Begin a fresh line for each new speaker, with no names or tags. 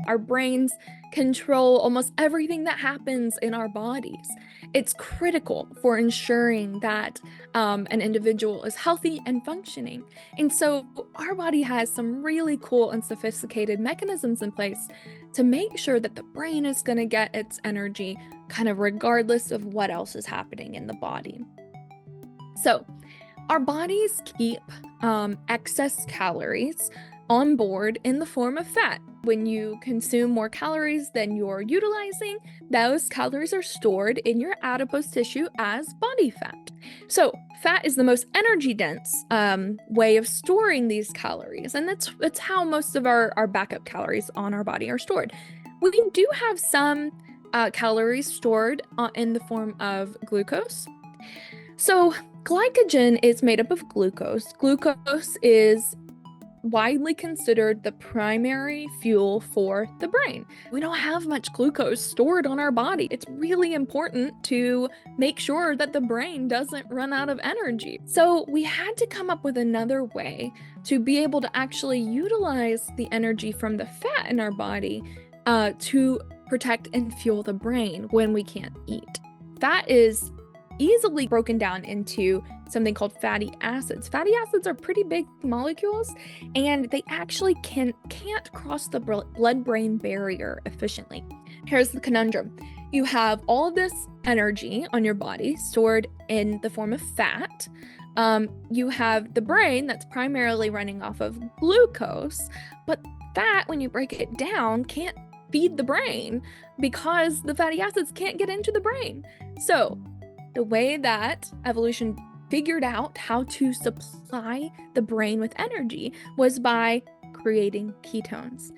Our brains control almost everything that happens in our bodies. It's critical for ensuring that an individual is healthy and functioning. And so our body has some really cool and sophisticated mechanisms in place to make sure that the brain is going to get its energy kind of regardless of what else is happening in the body. So our bodies keep excess calories on board in the form of fat. When you consume more calories than you're utilizing, those calories are stored in your adipose tissue as body fat. So fat is the most energy dense way of storing these calories, and that's how most of our backup calories on our body are stored. We do have some calories stored in the form of glucose. So glycogen is made up of glucose. Glucose is widely considered the primary fuel for the brain. We don't have much glucose stored on our body. It's really important to make sure that the brain doesn't run out of energy. So we had to come up with another way to be able to actually utilize the energy from the fat in our body to protect and fuel the brain when we can't eat. Fat is easily broken down into something called fatty acids. Fatty acids are pretty big molecules, and they actually can't cross the blood-brain barrier efficiently. Here's the conundrum. You have all of this energy on your body stored in the form of fat. You have the brain that's primarily running off of glucose, but fat, when you break it down, can't feed the brain because the fatty acids can't get into the brain. So the way that evolution figured out how to supply the brain with energy was by creating ketones.